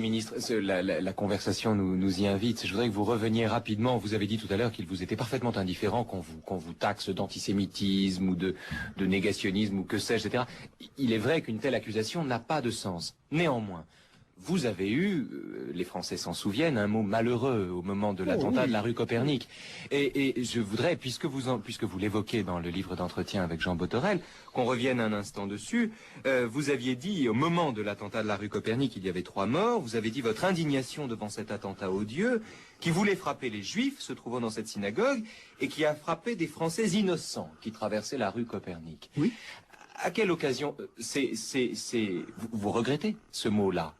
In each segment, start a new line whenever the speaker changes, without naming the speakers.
Ministre, la conversation nous y invite. Je voudrais que vous reveniez rapidement. Vous avez dit tout à l'heure qu'il vous était parfaitement indifférent qu'on vous taxe d'antisémitisme ou de négationnisme ou que sais-je, etc. Il est vrai qu'une telle accusation n'a pas de sens. Néanmoins, vous avez eu, les Français s'en souviennent, un mot malheureux au moment de l'attentat de la rue Copernic. Et je voudrais, puisque vous l'évoquez dans le livre d'entretien avec Jean Botorel, qu'on revienne un instant dessus. Vous aviez dit, au moment de l'attentat de la rue Copernic, il y avait 3 morts. Vous avez dit votre indignation devant cet attentat odieux qui voulait frapper les Juifs se trouvant dans cette synagogue et qui a frappé des Français innocents qui traversaient la rue Copernic.
Oui.
À quelle occasion vous regrettez ce mot-là?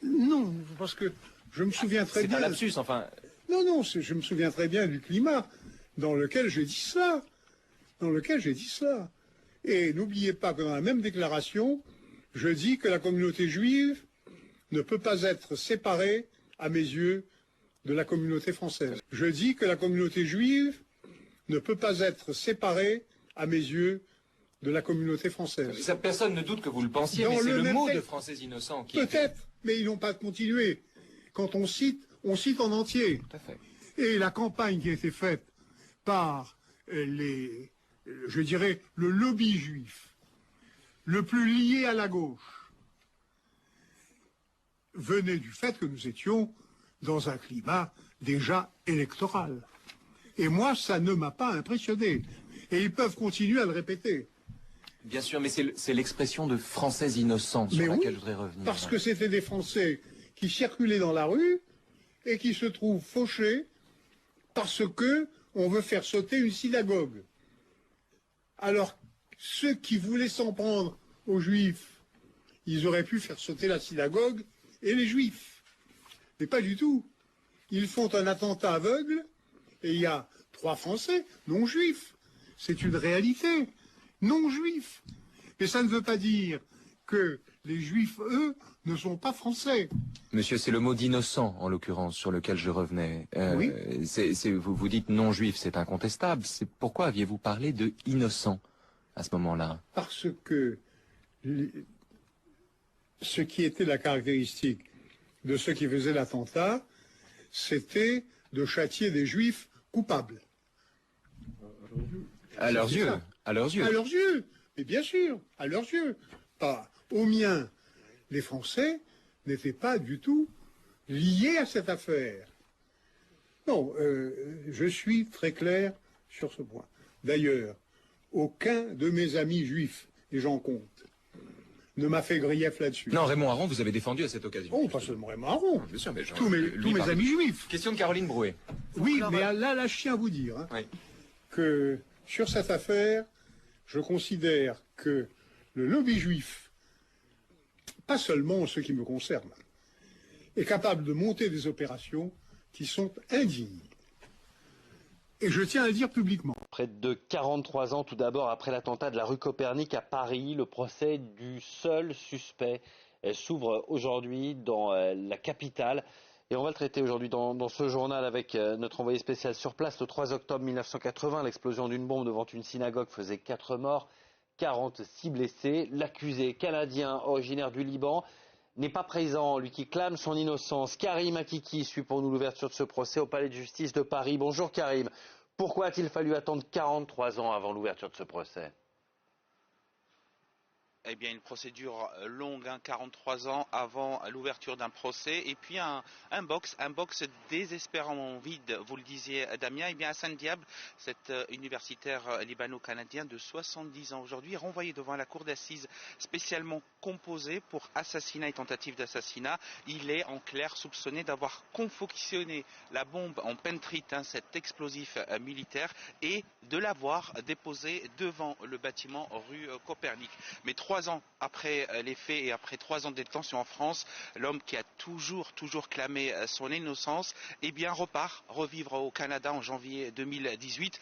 Non, parce que je me souviens très bien...
C'est un lapsus, enfin...
Non, je me souviens très bien du climat dans lequel j'ai dit cela. Et n'oubliez pas que dans la même déclaration, je dis que la communauté juive ne peut pas être séparée, à mes yeux, de la communauté française. Je dis que la communauté juive ne peut pas être séparée, à mes yeux, de la communauté française.
Personne ne doute que vous le pensiez, mais c'est le mot de Français innocents qui...
Peut-être, mais ils n'ont pas continué. Quand on cite en entier.
Tout à fait.
Et la campagne qui a été faite par je dirais, le lobby juif, le plus lié à la gauche, venait du fait que nous étions dans un climat déjà électoral. Et moi, ça ne m'a pas impressionné. Et ils peuvent continuer à le répéter.
Bien sûr, mais c'est l'expression de Français innocents sur laquelle je voudrais revenir.
Parce que c'était des Français qui circulaient dans la rue et qui se trouvent fauchés parce que on veut faire sauter une synagogue. Alors, ceux qui voulaient s'en prendre aux Juifs, ils auraient pu faire sauter la synagogue et les Juifs. Mais pas du tout. Ils font un attentat aveugle et il y a 3 Français non-juifs. C'est une réalité. Non-juifs. Mais ça ne veut pas dire que les Juifs, eux, ne sont pas français.
Monsieur, c'est le mot d'innocent, en l'occurrence, sur lequel je revenais.
Oui.
Vous dites non-juif, c'est incontestable. Pourquoi aviez-vous parlé de innocent à ce moment-là?
Parce que ce qui était la caractéristique de ceux qui faisaient l'attentat, c'était de châtier des Juifs coupables.
À leurs yeux. À leurs yeux.
À leurs yeux. Mais bien sûr, à leurs yeux. Pas aux miens. Les Français n'étaient pas du tout liés à cette affaire. Non, je suis très clair sur ce point. D'ailleurs, aucun de mes amis juifs, et j'en compte, ne m'a fait grief là-dessus.
Non, Raymond Aron, vous avez défendu à cette occasion.
Oh, pas seulement Raymond Aron.
Bien sûr, mais
tous mes amis juifs.
Question de Caroline Brouet.
Oui, mais là, je tiens à vous dire que sur cette affaire, je considère que le lobby juif, pas seulement en ce qui me concerne, est capable de monter des opérations qui sont indignes. Et je tiens à le dire publiquement.
Près de 43 ans tout d'abord après l'attentat de la rue Copernic à Paris, le procès du seul suspect s'ouvre aujourd'hui dans la capitale. Et on va le traiter aujourd'hui dans ce journal avec notre envoyé spécial sur place. Le 3 octobre 1980, l'explosion d'une bombe devant une synagogue faisait 4 morts, 46 blessés. L'accusé canadien originaire du Liban n'est pas présent, lui qui clame son innocence. Karim Akiki suit pour nous l'ouverture de ce procès au Palais de justice de Paris. Bonjour Karim. Pourquoi a-t-il fallu attendre 43 ans avant l'ouverture de ce procès ?
Eh bien, une procédure longue, 43 ans avant l'ouverture d'un procès, et puis un box désespérément vide, vous le disiez Damien. Eh bien, Hassan Diab, cet universitaire libano-canadien de 70 ans aujourd'hui, renvoyé devant la cour d'assises spécialement composée pour assassinat et tentative d'assassinat. Il est en clair soupçonné d'avoir confectionné la bombe en pentrite, cet explosif militaire, et de l'avoir déposé devant le bâtiment rue Copernic. Mais 3 ans après les faits et après 3 ans de détention en France, l'homme qui a toujours clamé son innocence, eh bien repart revivre au Canada en janvier 2018.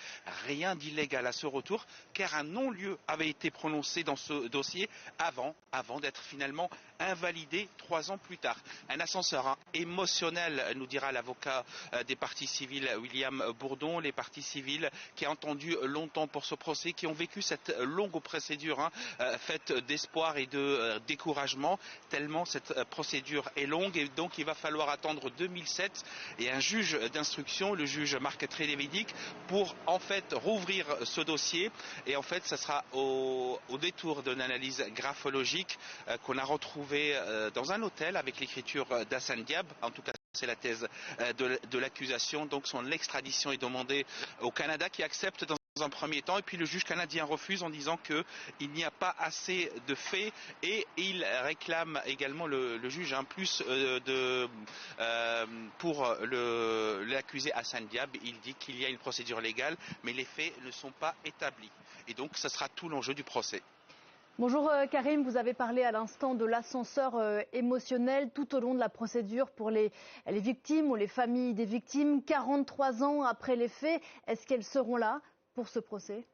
Rien d'illégal à ce retour, car un non-lieu avait été prononcé dans ce dossier avant d'être finalement invalidé 3 ans plus tard. Un ascenseur émotionnel, nous dira l'avocat des parties civiles William Bourdon, les parties civiles qui ont attendu longtemps pour ce procès, qui ont vécu cette longue procédure faite d'espoir et de découragement, tellement cette procédure est longue et donc il va falloir attendre 2007 et un juge d'instruction, le juge Marc Trélévidic, pour en fait rouvrir ce dossier. Et en fait, ça sera au détour d'une analyse graphologique qu'on a retrouvée dans un hôtel avec l'écriture d'Hassane Diab. En tout cas, c'est la thèse de l'accusation. Donc son extradition est demandée au Canada qui accepte dans un premier temps, et puis le juge canadien refuse en disant qu'il n'y a pas assez de faits, et il réclame également le juge plus pour l'accusé Hassane Diab. Il dit qu'il y a une procédure légale, mais les faits ne sont pas établis. Et donc, ce sera tout l'enjeu du procès.
Bonjour Karim, vous avez parlé à l'instant de l'ascenseur émotionnel tout au long de la procédure pour les victimes ou les familles des victimes. 43 ans après les faits, est-ce qu'elles seront là pour ce procès ?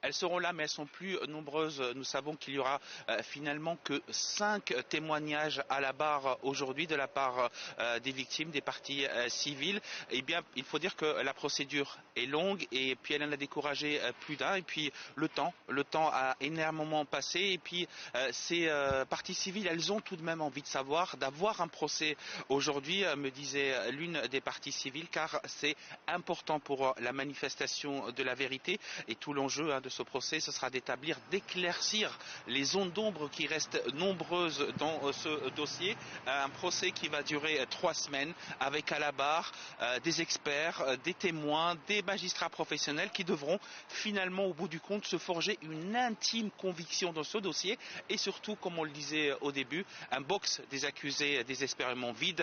Elles seront là, mais elles sont plus nombreuses. Nous savons qu'il y aura finalement que 5 témoignages à la barre aujourd'hui de la part des victimes, des parties civiles. Eh bien, il faut dire que la procédure est longue et puis elle en a découragé plus d'un. Et puis le temps a énormément passé. Et puis ces parties civiles, elles ont tout de même envie de savoir, d'avoir un procès aujourd'hui, me disait l'une des parties civiles, car c'est important pour la manifestation de la vérité. Et tout l'enjeu de ce procès, ce sera d'éclaircir les zones d'ombre qui restent nombreuses dans ce dossier. Un procès qui va durer 3 semaines avec à la barre des experts, des témoins, des magistrats professionnels qui devront finalement au bout du compte se forger une intime conviction dans ce dossier et surtout, comme on le disait au début, un box des accusés désespérément vide